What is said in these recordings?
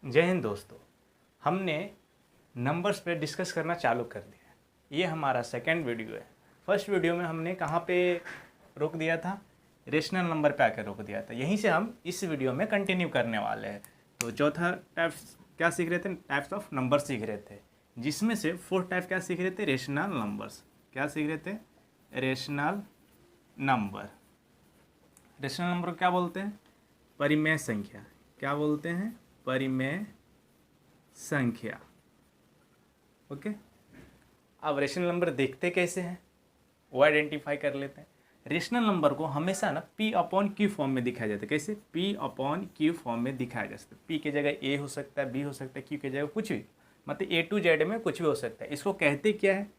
जय हिंद दोस्तों। हमने नंबर्स पे डिस्कस करना चालू कर दिया। ये हमारा सेकंड वीडियो है। फर्स्ट वीडियो में हमने कहाँ पे रोक दिया था? रेशनल नंबर पे आकर रोक दिया था। यहीं से हम इस वीडियो में कंटिन्यू करने वाले हैं। तो चौथा टाइप्स क्या सीख रहे थे? टाइप्स ऑफ नंबर सीख रहे थे, जिसमें से फोर्थ टाइप क्या सीख रहे थे? Rational numbers. क्या सीख रहे थे? Rational number. रेशनल नंबर को क्या बोलते हैं? परिमेय संख्या। क्या बोलते हैं? परिमेय संख्या। ओके। अब रेशनल नंबर देखते कैसे हैं वो आइडेंटिफाई कर लेते हैं। रेशनल नंबर को हमेशा ना P/Q फॉर्म में दिखाया जाता है। कैसे? P/Q फॉर्म में दिखाया जा सकता है। P की जगह A हो सकता है, B हो सकता है, Q की जगह कुछ भी, मतलब A to Z में कुछ भी हो सकता है। इसको कहते क्या है?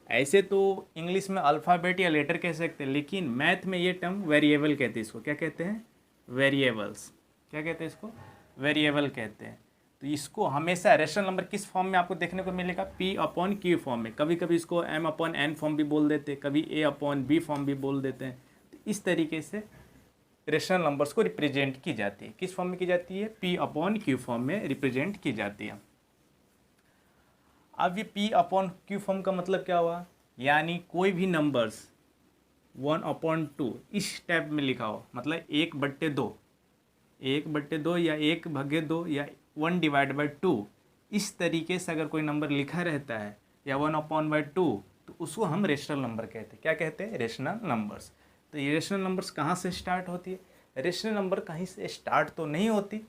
ऐसे तो इंग्लिश में अल्फ़ाबेट या लेटर कह सकते हैं, लेकिन मैथ में ये टर्म वेरिएबल कहते हैं। इसको क्या कहते हैं? वेरिएबल्स। क्या कहते हैं इसको? वेरिएबल कहते हैं। तो इसको हमेशा रेशनल नंबर किस फॉर्म में आपको देखने को मिलेगा? P/Q फॉर्म में। कभी कभी इसको M/N फॉर्म भी बोल देते हैं, कभी A/B फॉर्म भी बोल देते हैं। तो इस तरीके से रेशनल नंबर्स को रिप्रेजेंट की जाती है। किस फॉर्म में की जाती है? P/Q फॉर्म में रिप्रेजेंट की जाती है। अब ये P/Q फॉर्म का मतलब क्या हुआ? यानी कोई भी नंबर्स 1/2 इस टाइप में लिखा हो, मतलब 1/2, 1/2 या 1/2 या 1/2, इस तरीके से अगर कोई नंबर लिखा रहता है या 1/2, तो उसको हम रेशनल नंबर कहते हैं। क्या कहते हैं? Rational numbers. तो ये रेशनल नंबर्स कहाँ से स्टार्ट होती है? रेशनल नंबर कहीं से स्टार्ट तो नहीं होती,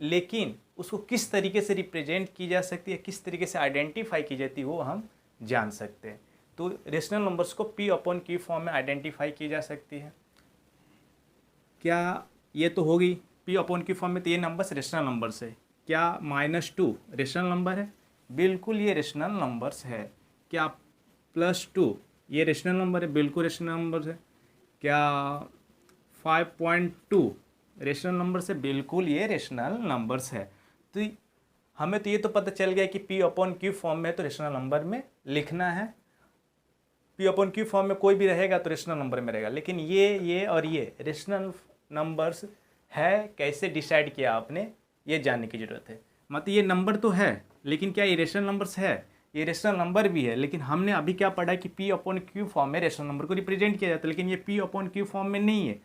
लेकिन उसको किस तरीके से रिप्रेजेंट की जा सकती है, किस तरीके से आइडेंटिफाई की जाती है, वो हम जान सकते हैं। तो रेशनल नंबर्स को P/Q फॉर्म में आइडेंटिफाई की जा सकती है। क्या ये तो होगी P/Q फॉर्म में? तो ये नंबर्स रेशनल नंबर्स है। क्या -2 रेशनल नंबर है? बिल्कुल ये रेशनल नंबर्स है। क्या +2 ये रेशनल नंबर है? बिल्कुल रेशनल नंबर है। क्या 5.2 रेशनल नंबर्स है? बिल्कुल ये रेशनल नंबर्स है। तो हमें तो ये तो पता चल गया कि P/Q फॉर्म में तो रेशनल नंबर में लिखना है। P/Q फॉर्म में कोई भी रहेगा तो रेशनल नंबर में रहेगा। लेकिन ये और ये रेशनल नंबर्स है, कैसे डिसाइड किया आपने, ये जानने की ज़रूरत है। मतलब ये नंबर तो है, लेकिन क्या ये रेशनल नंबर्स है? ये रेशनल नंबर भी है, लेकिन हमने अभी क्या पढ़ा कि P/Q फॉर्म में रेशनल नंबर को रिप्रेजेंट किया जाता है, लेकिन ये P/Q फॉर्म में नहीं है,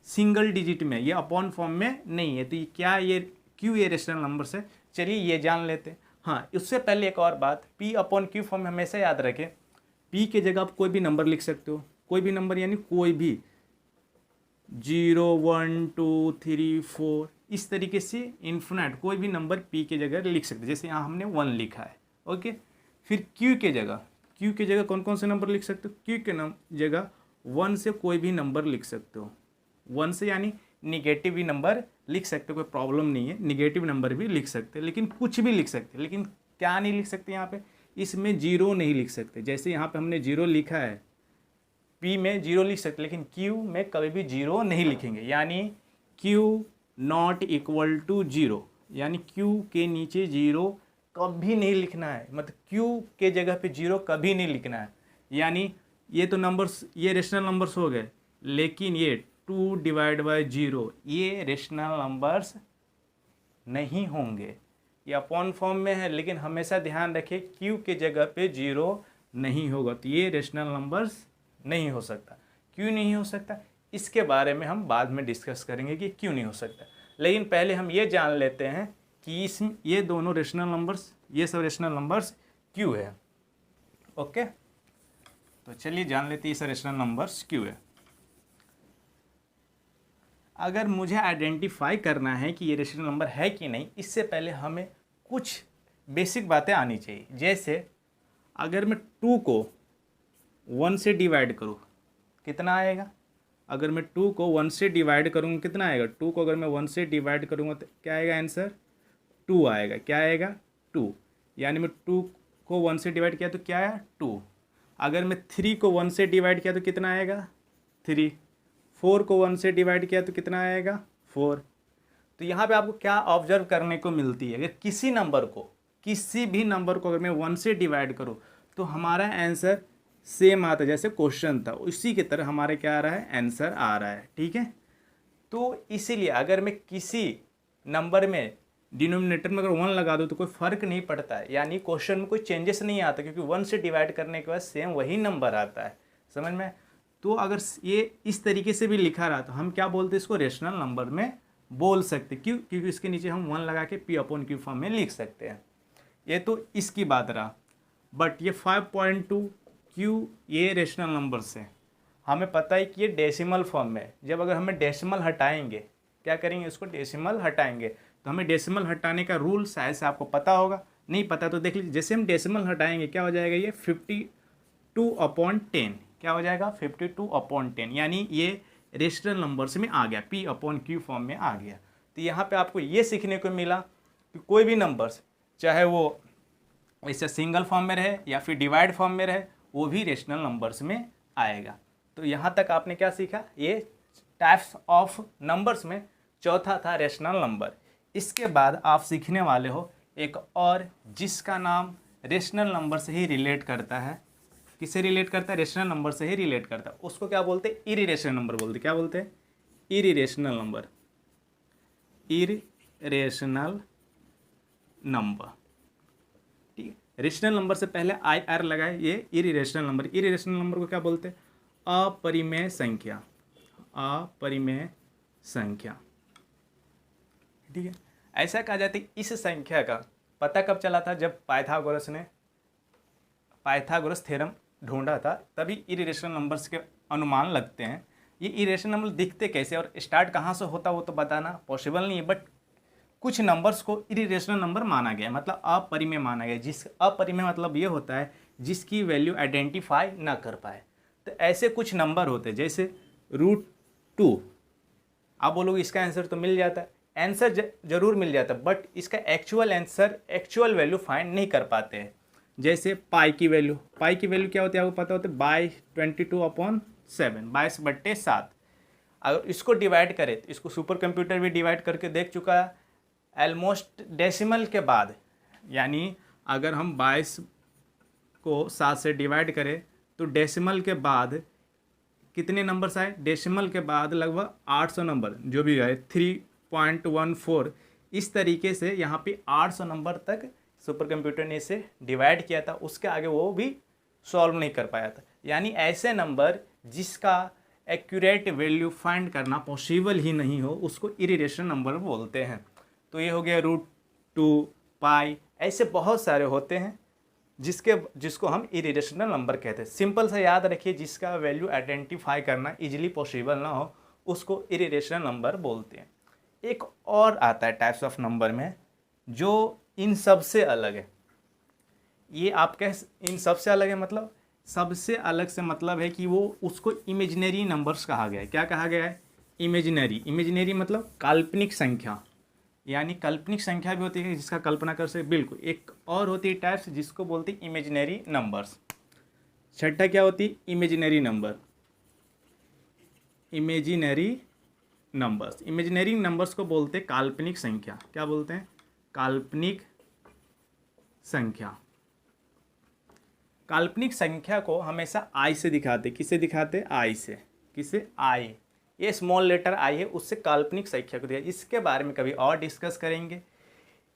सिंगल डिजिट में, ये अपॉन फॉर्म में नहीं है। तो ये क्या, ये क्यों ये रेशनल नंबर्स है? चलिए ये जान लेते हैं। हाँ, उससे पहले एक और बात, P/Q फॉर्म में हमेशा याद रखें, P के जगह आप कोई भी नंबर लिख सकते हो। कोई भी नंबर यानी कोई भी 0, 1, 2, 3, 4, इस तरीके से इन्फिनिट कोई भी नंबर P के जगह लिख सकते हैं। जैसे यहाँ हमने 1 लिखा है। ओके। फिर Q के जगह कौन कौन से नंबर लिख सकते हो? Q के जगह 1 से कोई भी नंबर लिख सकते हो। 1 से यानी निगेटिव भी नंबर लिख सकते हो, कोई प्रॉब्लम नहीं है। निगेटिव नंबर भी लिख सकते हैं, लेकिन कुछ भी लिख सकते हैं। लेकिन क्या नहीं लिख सकते यहाँ पे? इसमें 0 नहीं लिख सकते। जैसे यहाँ पे हमने 0 लिखा है, P में 0 लिख सकते, लेकिन Q में कभी भी 0 नहीं लिखेंगे। यानी Q ≠ 0, यानी Q के नीचे 0 कभी नहीं लिखना है। मतलब Q के जगह पे 0 कभी नहीं लिखना है। यानी ये तो नंबर्स, ये रेशनल नंबर्स हो गए, लेकिन ये 2/0 ये रेशनल नंबर्स नहीं होंगे। ये अपॉन फॉर्म में है, लेकिन हमेशा ध्यान रखें Q के जगह पे 0 नहीं होगा, तो ये रेशनल नंबर्स नहीं हो सकता। क्यों नहीं हो सकता, इसके बारे में हम बाद में डिस्कस करेंगे कि क्यों नहीं हो सकता। लेकिन पहले हम ये जान लेते हैं कि ये दोनों रेशनल नंबर्स, ये सब रेशनल नंबर्स क्यों है। ओके, तो चलिए जान लेते हैं ये सब रेशनल नंबर्स क्यों है। अगर मुझे आइडेंटिफाई करना है कि ये रेशनल नंबर है कि नहीं, इससे पहले हमें कुछ बेसिक बातें आनी चाहिए। जैसे अगर मैं 2 को 1 से डिवाइड करूँ, कितना आएगा? अगर मैं 2 को 1 से डिवाइड करूँगा, कितना आएगा? 2 को अगर मैं 1 से डिवाइड करूँगा तो क्या आएगा आंसर? 2 आएगा। क्या आएगा? 2। यानी मैं 2 को 1 से डिवाइड किया तो क्या आया? 2। अगर मैं 3 को 1 से डिवाइड किया तो कितना आएगा? 3। 4 को 1 से डिवाइड किया तो कितना आएगा? 4। तो यहाँ पे आपको क्या ऑब्जर्व करने को मिलती है? अगर किसी भी नंबर को अगर मैं 1 से डिवाइड करूँ तो हमारा आंसर सेम आता है। जैसे क्वेश्चन था उसी की तरह हमारे क्या आ रहा है? आंसर आ रहा है। ठीक है। तो इसीलिए अगर मैं किसी नंबर में डिनोमिनेटर में अगर 1 लगा दो तो कोई फ़र्क नहीं पड़ता है, यानी क्वेश्चन में कोई चेंजेस नहीं आता, क्योंकि 1 से डिवाइड करने के बाद सेम वही नंबर आता है, समझ में। तो अगर ये इस तरीके से भी लिखा रहा तो हम क्या बोलते हैं, इसको रेशनल नंबर में बोल सकते। क्यों? क्योंकि इसके नीचे हम 1 लगा के P/Q फॉर्म में लिख सकते हैं। ये तो इसकी बात रहा। बट ये 5.2 क्यों ये रेशनल नंबर से हमें पता है कि ये डेसिमल फॉर्म में, जब अगर हमें डेसिमल हटाएंगे, क्या करेंगे, इसको डेसिमल हटाएंगे, तो हमें डेसिमल हटाने का रूल शायद से आपको पता होगा, नहीं पता तो देख लीजिए। जैसे हम डेसिमल हटाएंगे क्या हो जाएगा, ये 52/10 क्या हो जाएगा, 52/10, यानी ये रेशनल नंबर्स में आ गया, P/Q फॉर्म में आ गया। तो यहाँ पे आपको ये सीखने को मिला कि कोई भी नंबर्स, चाहे वो इससे सिंगल फॉर्म में रहे या फिर डिवाइड फॉर्म में रहे, वो भी रेशनल नंबर्स में आएगा। तो यहाँ तक आपने क्या सीखा, ये टाइप्स ऑफ नंबर्स में चौथा था रेशनल नंबर। इसके बाद आप सीखने वाले हो एक और, जिसका नाम रेशनल नंबर से ही रिलेट करता है। किससे रिलेट करता है, रेशनल नंबर से ही रिलेट करता है। उसको क्या बोलते हैं, इरिरेशनल नंबर बोलते हैं। क्या बोलते हैं, इरिरेशनल नंबर, इरिरेशनल नंबर। ठीक है, रेशनल नंबर से पहले IR लगाए, ये इरिरेशनल नंबर। इरिरेशनल नंबर को क्या बोलते हैं, अपरिमेय संख्या, अपरिमेय संख्या। ठीक है, ऐसा कहा जाता है। इस संख्या का पता कब चला था, जब पाइथागोरस ने पाइथागोरस थ्योरम ढूंढा था, तभी इरिरेशनल नंबर्स के अनुमान लगते हैं। ये इरिरेशनल नंबर दिखते कैसे और स्टार्ट कहाँ से होता वो तो बताना पॉसिबल नहीं है, बट कुछ नंबर्स को इरिरेशनल नंबर माना गया, मतलब अपरिमेय माना गया। जिस अपरिमेय मतलब ये होता है जिसकी वैल्यू आइडेंटिफाई ना कर पाए। तो ऐसे कुछ नंबर होते हैं, जैसे √2। आप बोलोगे इसका आंसर तो मिल जाता है, आंसर जरूर मिल जाता है, बट इसका actual answer, actual value find नहीं कर पाते हैं। जैसे पाई की वैल्यू क्या होती है आपको पता होता है, बाई 22/7, 22/7। अगर इसको डिवाइड करें तो इसको सुपर कंप्यूटर भी डिवाइड करके देख चुका है ऑलमोस्ट डेसिमल के बाद, यानी अगर हम 22 को 7 से डिवाइड करें तो डेसिमल के बाद कितने नंबर्स आए, डेसिमल के बाद लगभग 800 नंबर जो भी आए, 3.14। इस तरीके से यहाँ पे 800 नंबर तक सुपर कंप्यूटर ने इसे डिवाइड किया था, उसके आगे वो भी सॉल्व नहीं कर पाया था। यानी ऐसे नंबर जिसका एक्यूरेट वैल्यू फाइंड करना पॉसिबल ही नहीं हो, उसको इरिरेशनल नंबर बोलते हैं। तो ये हो गया √2, पाई, ऐसे बहुत सारे होते हैं जिसको हम इरिरेशनल नंबर कहते हैं। सिंपल सा याद रखिए, जिसका वैल्यू आइडेंटिफाई करना इजीली पॉसिबल ना हो उसको इरिरेशनल नंबर बोलते हैं। एक और आता है टाइप्स ऑफ नंबर में जो इन सब से अलग है। ये आप कह, इन सब से अलग है मतलब, सबसे अलग से मतलब है कि वो उसको इमेजिनरी नंबर्स कहा गया है। क्या कहा गया है, इमेजिनरी मतलब काल्पनिक संख्या, यानी काल्पनिक संख्या भी होती है जिसका कल्पना कर सके। बिल्कुल, एक और होती है टाइप्स जिसको बोलते हैं इमेजिनरी नंबर्स। छठा क्या होती है, इमेजिनरी नंबर, इमेजिनरी नंबर्स को बोलते हैं काल्पनिक संख्या। क्या बोलते हैं, काल्पनिक संख्या। काल्पनिक संख्या को हमेशा आई से दिखाते, किसे दिखाते, आई से, किसे, आई, ये स्मॉल लेटर आई है, उससे काल्पनिक संख्या को दिया। इसके बारे में कभी और डिस्कस करेंगे।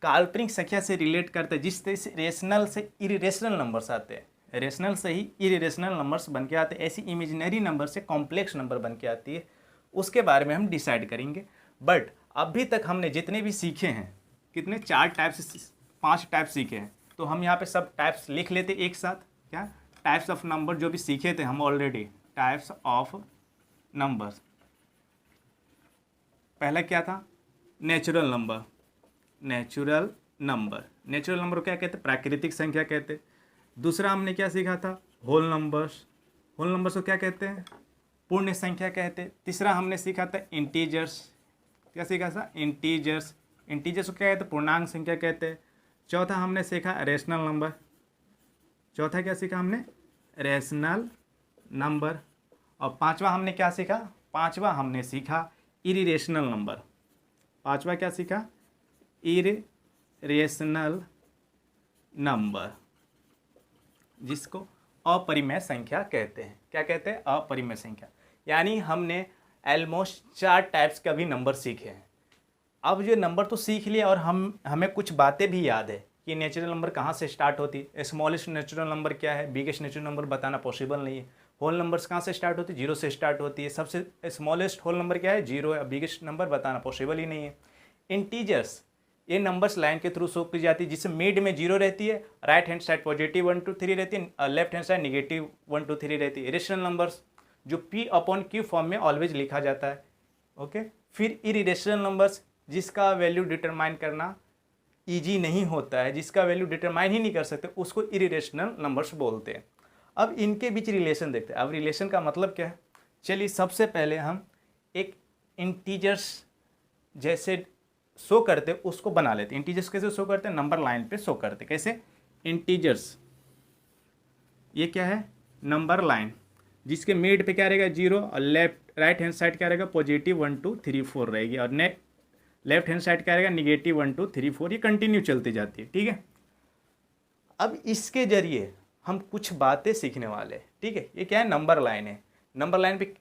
काल्पनिक संख्या से रिलेट करते हैं जिस तरह से रेशनल से इरिरेशनल नंबर्स आते हैं, रेशनल से ही इरिरेशनल नंबर्स बन के आते हैं, ऐसी इमेजिनरी नंबर से कॉम्प्लेक्स नंबर बन के आती है, उसके बारे में हम डिसाइड करेंगे। बट अभी तक हमने जितने भी सीखे हैं, कितने, 4 टाइप्स, 5 टाइप्स सीखे हैं, तो हम यहाँ पे सब टाइप्स लिख लेते एक साथ। क्या, टाइप्स ऑफ नंबर जो भी सीखे थे हम ऑलरेडी, टाइप्स ऑफ नंबर्स। पहला क्या था, नेचुरल नंबर, नेचुरल नंबर को क्या कहते हैं, प्राकृतिक संख्या कहते हैं। दूसरा हमने क्या सीखा था, होल नंबर्स को क्या कहते हैं, पूर्ण संख्या कहते हैं। तीसरा हमने सीखा था इंटीजर्स, क्या सीखा था, इंटीजर्स को क्या कहते हैं, पूर्णांक संख्या कहते हैं। चौथा हमने सीखा रेशनल नंबर, चौथा क्या सीखा हमने, रेशनल नंबर। और पांचवा हमने क्या सीखा, पांचवा हमने सीखा इरिरेशनल नंबर। पांचवा क्या सीखा, इरिरेशनल नंबर, जिसको अपरिमेय संख्या कहते हैं। क्या कहते हैं, अपरिमेय संख्या। यानी हमने ऑलमोस्ट 4 टाइप्स का भी नंबर सीखे हैं। अब जो नंबर तो सीख लिया और हमें कुछ बातें भी याद है कि नेचुरल नंबर कहाँ से स्टार्ट होती है, स्मॉलेस्ट नेचुरल नंबर क्या है, बिगेस्ट नेचुरल नंबर बताना पॉसिबल नहीं है। होल नंबर्स कहाँ से स्टार्ट होती है, जीरो से स्टार्ट होती है। सबसे स्मॉलेस्ट होल नंबर क्या है, जीरो है। बिगेस्ट नंबर बताना पॉसिबल ही नहीं है। इंटीजर्स, ये नंबर्स लाइन के थ्रू शो की जाती है, जिससे मिड में जीरो रहती है, राइट हैंड साइड पॉजिटिव 1 2 3 रहती है, लेफ्ट हैंड साइड निगेटिव 1 2 3 रहती है। रेशनल नंबर्स जो पी अपॉन क्यू फॉर्म में ऑलवेज लिखा जाता है। ओके, फिर इरेशनल नंबर्स जिसका वैल्यू डिटरमाइन करना ईजी नहीं होता है, जिसका वैल्यू डिटरमाइन ही नहीं कर सकते, उसको इरेशनल नंबर्स बोलते हैं। अब इनके बीच रिलेशन देखते हैं। अब रिलेशन का मतलब क्या है, चलिए सबसे पहले हम एक इंटीजर्स जैसे शो करते उसको बना लेते हैं। इंटीजर्स कैसे शो करते हैं, नंबर लाइन पे शो करते। कैसे, इंटीजर्स, ये क्या है, नंबर लाइन जिसके मिड पे क्या रहेगा, जीरो, और राइट हैंड साइड क्या रहेगा, पॉजिटिव 1 2 3 4 रहेगी, और लेफ्ट हैंड साइड क्या रहेगा, निगेटिव 1 2 3 4। ये कंटिन्यू चलती जाती है। ठीक है, अब इसके जरिए हम कुछ बातें सीखने वाले हैं। ठीक है, ये क्या है, नंबर लाइन है। नंबर लाइन पे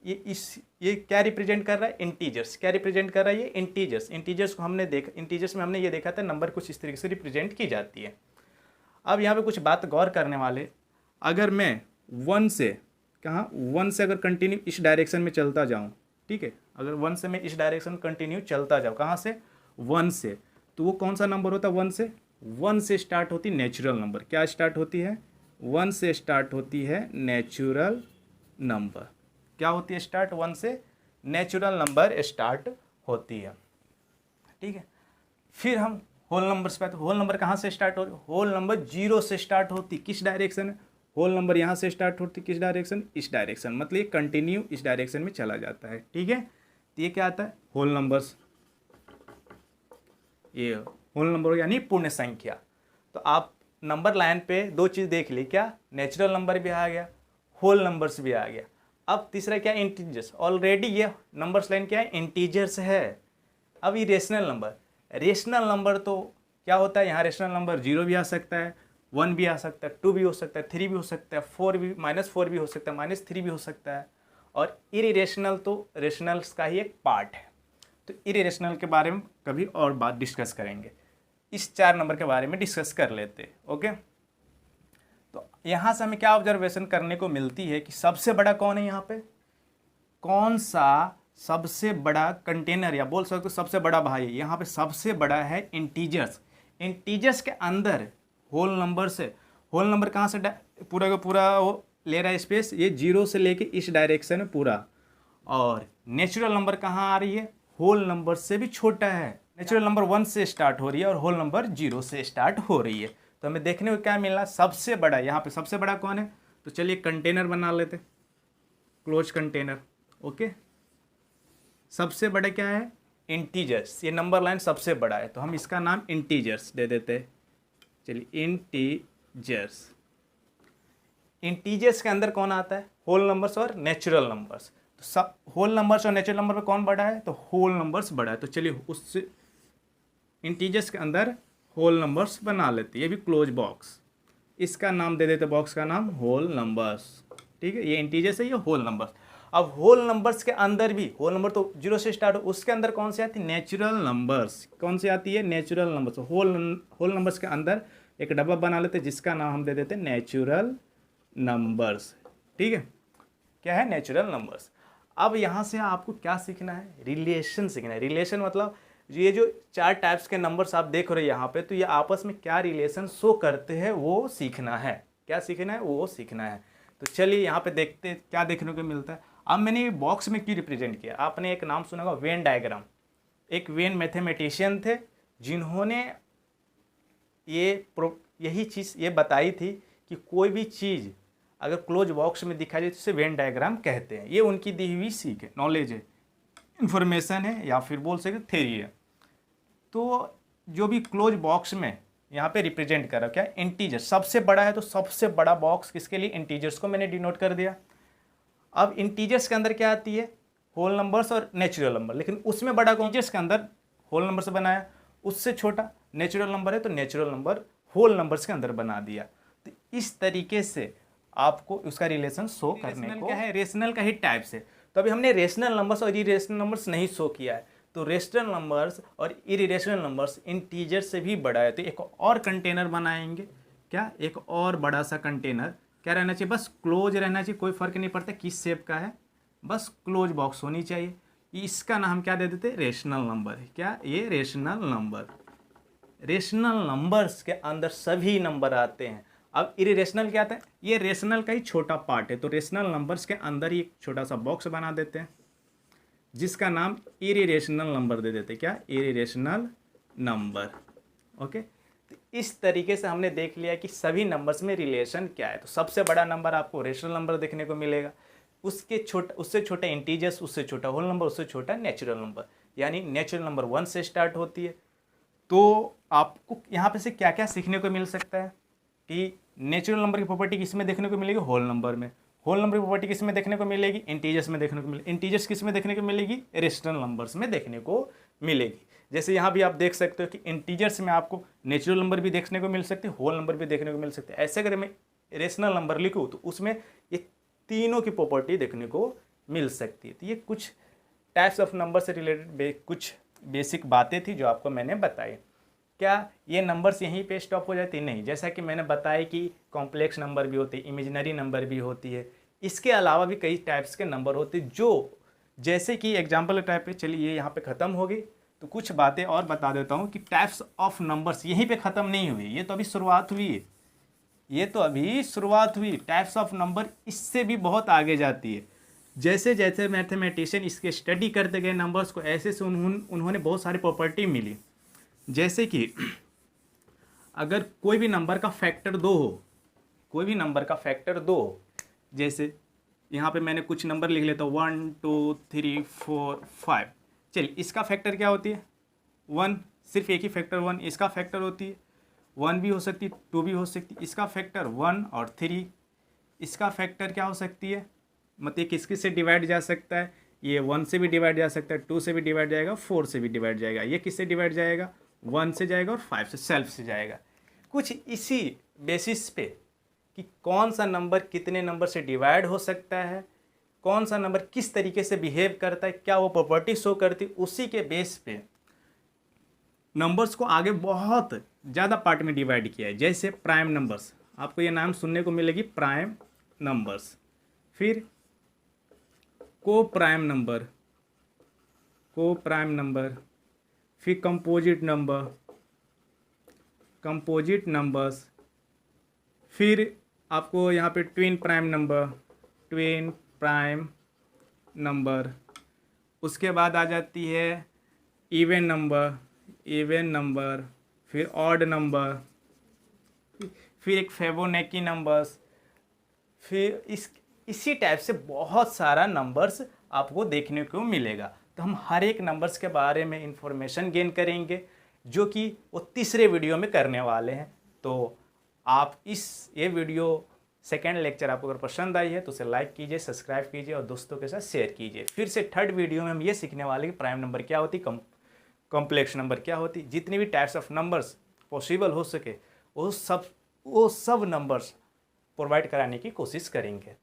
ये क्या रिप्रेजेंट कर रहा है, इंटीजर्स। क्या रिप्रेजेंट कर रहा है, ये इंटीजर्स। इंटीजर्स को हमने देखा, इंटीजर्स में हमने ये देखा था नंबर कुछ इस तरीके से रिप्रेजेंट की जाती है। अब यहाँ पे कुछ बात गौर करने वाले, अगर मैं 1 से कहाँ, 1 से अगर कंटिन्यू इस डायरेक्शन में चलता जाऊँ, ठीक है, अगर 1 से मैं इस डायरेक्शन कंटिन्यू चलता जाऊँ, कहाँ से, 1 से, तो वो कौन सा नंबर होता है, 1 से स्टार्ट होती नेचुरल नंबर। क्या स्टार्ट होती है, 1 से स्टार्ट होती है नेचुरल नंबर। क्या होती है स्टार्ट, 1 से नेचुरल नंबर स्टार्ट होती है। ठीक है, फिर हम होल नंबर्स पे आते हैं। होल नंबर कहाँ से स्टार्ट हो रही है, होल नंबर जीरो से स्टार्ट होती, किस डायरेक्शन है, होल नंबर यहाँ से स्टार्ट होती, किस डायरेक्शन, इस डायरेक्शन, मतलब ये कंटिन्यू इस डायरेक्शन में चला जाता है। ठीक है, तो ये क्या आता है, होल नंबर्स। ये होल नंबर यानी पूर्ण संख्या। तो आप नंबर लाइन पे दो चीज़ देख ली, क्या, नेचुरल नंबर भी आ गया, होल नंबर्स भी आ गया। अब तीसरा क्या, इंटीजर्स। ऑलरेडी ये नंबर्स लाइन क्या है, इंटीजर्स है। अब ये रेशनल नंबर, रेशनल नंबर तो क्या होता है, यहाँ रेशनल नंबर 0 भी आ सकता है, 1 भी आ सकता है, 2 भी हो सकता है, 3 भी हो सकता है, 4 भी, -4 भी हो सकता है, -3 भी हो सकता है। और इरेशनल तो रेशनल्स का ही एक पार्ट है। तो इरेशनल के बारे में कभी और बात डिस्कस करेंगे। इस 4 नंबर के बारे में डिस्कस कर लेते हैं। ओके, तो यहाँ से हमें क्या ऑब्जर्वेशन करने को मिलती है कि सबसे बड़ा कौन है, यहाँ पे कौन सा सबसे बड़ा कंटेनर, या बोल सकते हो सबसे बड़ा भाई, यहाँ पे सबसे बड़ा है इंटीजर्स। इंटीजर्स के अंदर होल नंबर से, होल नंबर कहाँ से पूरा का पूरा वो ले रहा है स्पेस, ये 0 से लेके इस डायरेक्शन में पूरा। और नेचुरल नंबर कहाँ आ रही है, होल नंबर से भी छोटा है। नेचुरल नंबर 1 से स्टार्ट हो रही है और होल नंबर 0 से स्टार्ट हो रही है। तो हमें देखने को क्या मिला, सबसे बड़ा, यहाँ पे सबसे बड़ा कौन है, तो चलिए कंटेनर बना लेते, क्लोज कंटेनर। ओके, सबसे बड़ा क्या है, इंटीजर्स। ये नंबर लाइन सबसे बड़ा है, तो हम इसका नाम इंटीजर्स दे देते हैं। चलिए, इंटीजर्स। इंटीजर्स के अंदर कौन आता है, होल नंबर्स और नेचुरल नंबर्स। तो सब होल नंबर्स और नेचुरल नंबर में कौन बड़ा है, तो होल नंबर्स बड़ा है। तो चलिए उससे इंटीजर्स के अंदर होल नंबर्स बना लेते हैं। ये भी क्लोज बॉक्स, इसका नाम दे देते, बॉक्स का नाम होल नंबर्स। ठीक है, ये इंटीजर्स है, ये होल नंबर्स। अब होल नंबर्स के अंदर भी, होल नंबर तो 0 से स्टार्ट हो, उसके अंदर कौन सी आती है, नेचुरल नंबर्स। कौन सी आती है, नेचुरल नंबर्स। होल नंबर्स के अंदर एक डब्बा बना लेते जिसका नाम हम दे देते नेचुरल नंबर्स। ठीक है, क्या है, नेचुरल नंबर्स। अब यहाँ से आपको क्या सीखना है, रिलेशन सीखना है। रिलेशन मतलब ये जो 4 टाइप्स के नंबर्स आप देख रहे हो यहाँ पे, तो ये आपस में क्या रिलेशन शो करते हैं वो सीखना है। क्या सीखना है, वो सीखना है। तो चलिए यहाँ पे देखते हैं क्या देखने को मिलता है। अब मैंने ये बॉक्स में क्यों रिप्रेजेंट किया, आपने एक नाम सुना होगा, वेन डायग्राम। एक वेन मैथमेटिशियन थे जिन्होंने यही चीज़ ये बताई थी कि कोई भी चीज़ अगर क्लोज बॉक्स में दिखाई जाए तो इसे वेन डायग्राम कहते हैं। ये उनकी दी हुई सीख है, नॉलेज है, इन्फॉर्मेशन है, या फिर बोल सकते थ्योरी है। तो जो भी क्लोज बॉक्स में यहाँ पे रिप्रेजेंट कर रहा है, क्या, इंटीजर सबसे बड़ा है, तो सबसे बड़ा बॉक्स किसके लिए, इंटीजर्स को मैंने डिनोट कर दिया। अब इंटीजर्स के अंदर क्या आती है, होल नंबर्स और नेचुरल नंबर, लेकिन उसमें बड़ा इंटीजर्स के अंदर होल नंबर से बनाया, उससे छोटा नेचुरल नंबर है तो नेचुरल नंबर होल नंबर्स के अंदर बना दिया। तो इस तरीके से आपको उसका रिलेशन शो करने को, क्या है, रेशनल का ही टाइप्स है। तो अभी हमने रेशनल नंबर्स और इरेशनल नंबर्स नहीं शो किया है, तो रेशनल नंबर्स और इरेशनल नंबर्स इंटीजर से भी बड़ा है, तो एक और कंटेनर बनाएंगे। क्या? एक और बड़ा सा कंटेनर क्या रहना चाहिए? बस क्लोज रहना चाहिए, कोई फर्क नहीं पड़ता किस शेप का है, बस क्लोज बॉक्स होनी चाहिए। इसका नाम क्या दे देते? Rational number. क्या? ये रेशनल नंबर। रेशनल नंबर्स के अंदर सभी नंबर आते हैं। अब इरेशनल क्या आता है? ये रेशनल का ही छोटा पार्ट है, तो रेशनल नंबर्स के अंदर ही एक छोटा सा बॉक्स बना देते हैं जिसका नाम इरेशनल नंबर दे देते हैं। क्या? Irrational number. ओके, तो इस तरीके से हमने देख लिया कि सभी नंबर्स में रिलेशन क्या है। तो सबसे बड़ा नंबर आपको रेशनल नंबर देखने को मिलेगा, उससे छोटा इंटीजर्स, उससे छोटा होल नंबर, उससे छोटा नेचुरल नंबर। यानी नेचुरल नंबर 1 से स्टार्ट होती है। तो आपको यहाँ पे से क्या क्या सीखने को मिल सकता है कि नेचुरल नंबर की प्रॉपर्टी किस में देखने को मिलेगी? होल नंबर में। होल नंबर की प्रॉपर्टी किस में देखने को मिलेगी? इंटीजर्स में देखने को मिलेगी। इंटीजर्स किस में देखने को मिलेगी? रेशनल नंबर्स में देखने को मिलेगी। जैसे यहाँ भी आप देख सकते हो कि इंटीजर्स में आपको नेचुरल नंबर भी देखने को मिल सकते हैं, होल नंबर भी देखने को मिल सकते हैं। ऐसे अगर मैं रेशनल नंबर लिखूँ तो उसमें ये तीनों की प्रॉपर्टी देखने को मिल सकती है। तो ये कुछ टाइप्स ऑफ नंबर से रिलेटेड कुछ बेसिक बातें थी जो आपको मैंने बताई। क्या ये नंबर्स यहीं पे स्टॉप हो जाती? नहीं, जैसा कि मैंने बताया कि कॉम्प्लेक्स नंबर भी होती है, इमेजिनरी नंबर भी होती है, इसके अलावा भी कई टाइप्स के नंबर होते हैं जो, जैसे कि एग्जाम्पल टाइप पे, चलिए यहाँ पे ख़त्म हो गई तो कुछ बातें और बता देता हूँ कि टाइप्स ऑफ नंबर्स यहीं पे ख़त्म नहीं हुई, ये तो अभी शुरुआत हुई है, ये तो अभी शुरुआत हुई। टाइप्स ऑफ नंबर इससे भी बहुत आगे जाती है। जैसे जैसे मैथमेटिशियन इसके स्टडी करते गए नंबर्स को, ऐसे से उन्होंने बहुत सारी प्रॉपर्टी मिली। जैसे कि अगर कोई भी नंबर का फैक्टर 2 हो, कोई भी नंबर का फैक्टर 2 हो, जैसे यहाँ पे मैंने कुछ नंबर लिख लेता हूँ 1 2 3 4 5। चलिए, इसका फैक्टर क्या होती है? 1, सिर्फ एक ही फैक्टर 1, इसका फैक्टर होती है 1 भी हो सकती है, 2 भी हो सकती है। इसका फैक्टर 1 और 3, इसका फैक्टर क्या हो सकती है? मतलब ये किस किस से डिवाइड जा सकता है? ये 1 से भी डिवाइड जा सकता है, 2 से भी डिवाइड जाएगा, 4 से भी डिवाइड जाएगा। ये किससे डिवाइड जाएगा? 1 से जाएगा और 5 से, सेल्फ से जाएगा। कुछ इसी बेसिस पे कि कौन सा नंबर कितने नंबर से डिवाइड हो सकता है, कौन सा नंबर किस तरीके से बिहेव करता है, क्या वो प्रॉपर्टी शो करती है, उसी के बेस पे नंबर्स को आगे बहुत ज़्यादा पार्ट में डिवाइड किया है। जैसे प्राइम नंबर्स, आपको ये नाम सुनने को मिलेगी, प्राइम नंबर्स। फिर को प्राइम नंबर, को प्राइम नंबर। फिर कंपोजिट नंबर, कंपोजिट नंबर्स। फिर आपको यहाँ पे twin prime number, twin prime number. उसके बाद आ जाती है इवन नंबर, इवन नंबर। फिर ऑड नंबर, फिर एक फिबोनाची नंबर्स। फिर इसी टाइप से बहुत सारा नंबर्स आपको देखने को मिलेगा। तो हम हर एक नंबर्स के बारे में इंफॉर्मेशन गेन करेंगे, जो कि वो तीसरे वीडियो में करने वाले हैं। तो आप ये वीडियो सेकेंड लेक्चर आपको अगर पसंद आई है तो उसे लाइक कीजिए, सब्सक्राइब कीजिए और दोस्तों के साथ शेयर कीजिए। फिर से थर्ड वीडियो में हम ये सीखने वाले कि प्राइम नंबर क्या होती, कॉम्प्लेक्स नंबर क्या होती, जितनी भी टाइप्स ऑफ नंबर्स पॉसिबल हो सके वो सब नंबर्स प्रोवाइड कराने की कोशिश करेंगे।